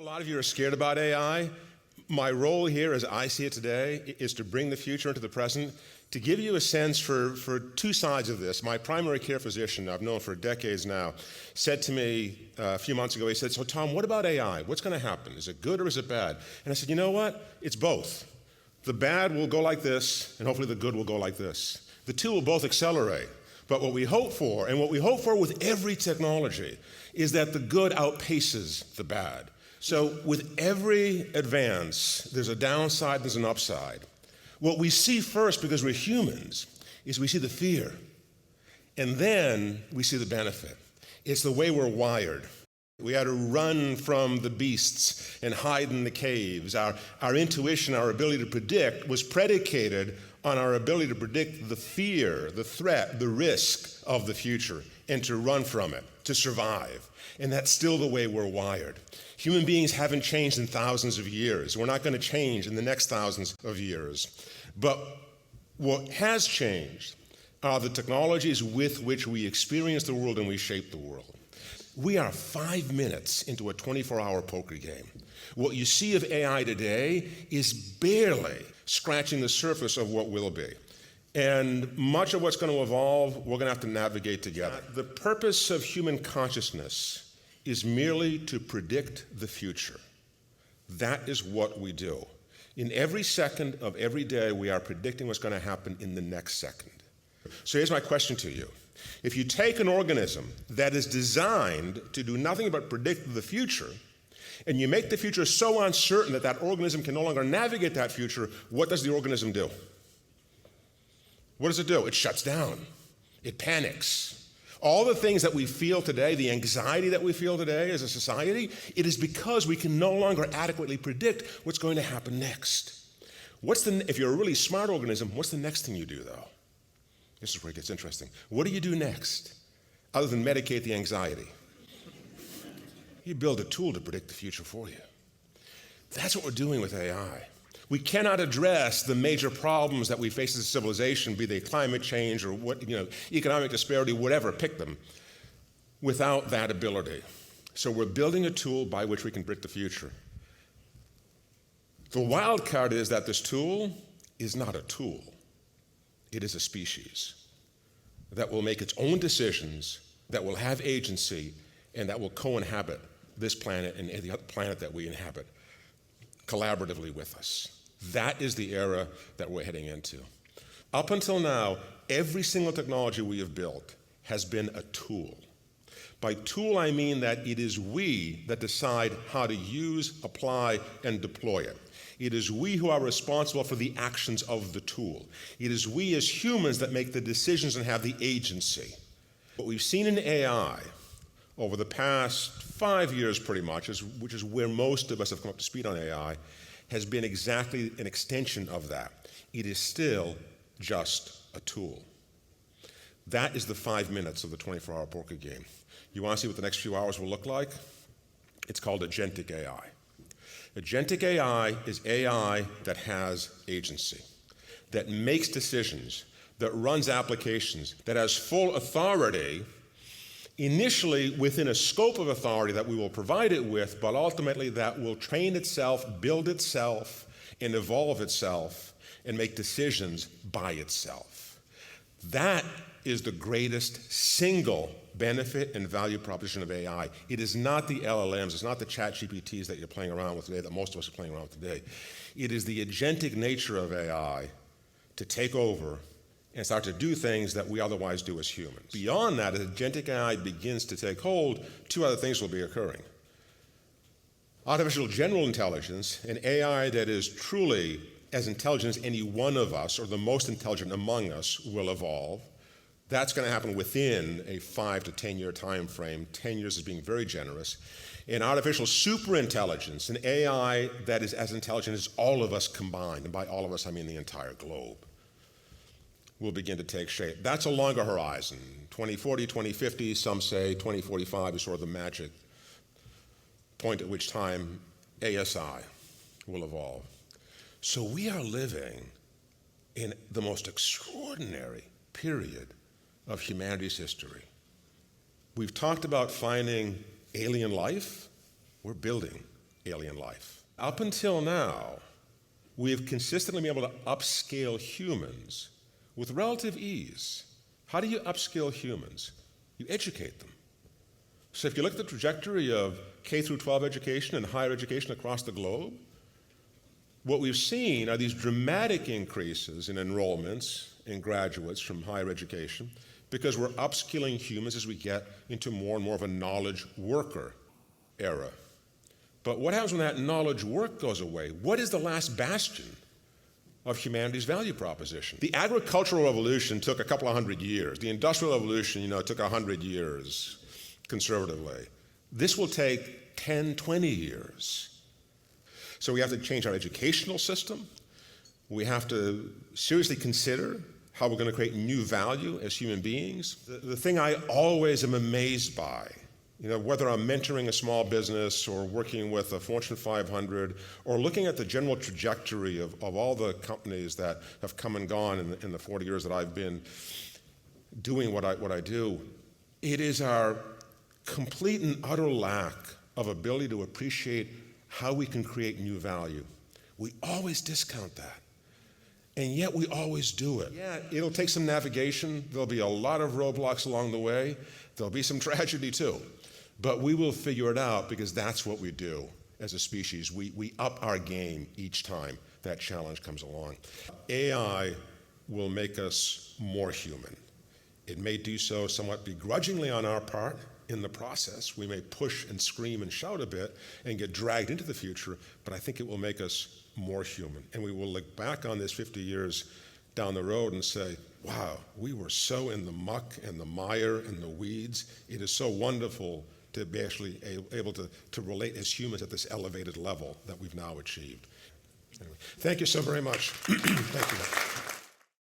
lot of you are scared about AI. My role here, as I see it today, is to bring the future into the present, to give you a sense for two sides of this. My primary care physician, I've known for decades now, said to me a few months ago, he said, "So Tom, what about AI? What's going to happen? Is it good or is it bad?" And I said, you know what? It's both. The bad will go like this, and hopefully the good will go like this. The two will both accelerate. But what we hope for, and what we hope for with every technology, is that the good outpaces the bad. So with every advance, there's a downside, there's an upside. What we see first, because we're humans, is we see the fear. And then we see the benefit. It's the way we're wired. We had to run from the beasts and hide in the caves. Our intuition, our ability to predict, was predicated on our ability to predict the fear, the threat, the risk of the future, and to run from it, to survive. And that's still the way we're wired. Human beings haven't changed in thousands of years. We're not going to change in the next thousands of years. But what has changed are the technologies with which we experience the world and we shape the world. We are 5 minutes into a 24-hour poker game. What you see of AI today is barely scratching the surface of what will be. And much of what's going to evolve, we're going to have to navigate together. The purpose of human consciousness is merely to predict the future. That is what we do. In every second of every day, we are predicting what's going to happen in the next second. So here's my question to you. If you take an organism that is designed to do nothing but predict the future, and you make the future so uncertain that that organism can no longer navigate that future, what does the organism do? What does it do? It shuts down. It panics. All the things that we feel today, the anxiety that we feel today as a society, it is because we can no longer adequately predict what's going to happen next. If you're a really smart organism, what's the next thing you do, though? This is where it gets interesting. What do you do next, other than medicate the anxiety? You build a tool to predict the future for you. That's what we're doing with AI. We cannot address the major problems that we face as a civilization, be they climate change or economic disparity, whatever, pick them, without that ability. So we're building a tool by which we can predict the future. The wild card is that this tool is not a tool. It is a species that will make its own decisions, that will have agency, and that will co-inhabit this planet and the other planet that we inhabit collaboratively with us. That is the era that we're heading into. Up until now, every single technology we have built has been a tool. By tool, I mean that it is we that decide how to use, apply, and deploy it. It is we who are responsible for the actions of the tool. It is we as humans that make the decisions and have the agency. What we've seen in AI over the past 5 years pretty much, which is where most of us have come up to speed on AI, has been exactly an extension of that. It is still just a tool. That is the 5 minutes of the 24-hour poker game. You want to see what the next few hours will look like? It's called Agentic AI. Agentic AI is AI that has agency, that makes decisions, that runs applications, that has full authority, initially within a scope of authority that we will provide it with, but ultimately that will train itself, build itself, and evolve itself, and make decisions by itself. That is the greatest single benefit and value proposition of AI. It is not the LLMs, it's not the chat GPTs that you're playing around with today, that most of us are playing around with today. It is the agentic nature of AI to take over and start to do things that we otherwise do as humans. Beyond that, as agentic AI begins to take hold, two other things will be occurring. Artificial general intelligence, an AI that is truly as intelligent as any one of us, or the most intelligent among us, will evolve. That's going to happen within a 5 to 10 year time frame. 10 years is being very generous. And artificial superintelligence, an AI that is as intelligent as all of us combined, and by all of us I mean the entire globe, will begin to take shape. That's a longer horizon. 2040, 2050, some say 2045 is sort of the magic point at which time ASI will evolve. So we are living in the most extraordinary period of humanity's history. We've talked about finding alien life. We're building alien life. Up until now, we have consistently been able to upscale humans with relative ease. How do you upscale humans? You educate them. So if you look at the trajectory of K through 12 education and higher education across the globe, what we've seen are these dramatic increases in enrollments in graduates from higher education because we're upskilling humans as we get into more and more of a knowledge worker era. But what happens when that knowledge work goes away? What is the last bastion of humanity's value proposition? The agricultural revolution took a couple of hundred years. The industrial revolution, took 100 years, conservatively. This will take 10, 20 years. So we have to change our educational system. We have to seriously consider how we're going to create new value as human beings. The thing I always am amazed by, whether I'm mentoring a small business or working with a Fortune 500 or looking at the general trajectory of all the companies that have come and gone in the 40 years that I've been doing what I do, it is our complete and utter lack of ability to appreciate how we can create new value. We always discount that. And yet we always do it. Yeah, it'll take some navigation. There'll be a lot of roadblocks along the way. There'll be some tragedy too. But we will figure it out because that's what we do as a species. We up our game each time that challenge comes along. AI will make us more human. It may do so somewhat begrudgingly on our part. In the process, we may push and scream and shout a bit and get dragged into the future, but I think it will make us more human. And we will look back on this 50 years down the road and say, wow, we were so in the muck and the mire and the weeds. It is so wonderful to be actually able to relate as humans at this elevated level that we've now achieved. Anyway, thank you so very much. Thank you.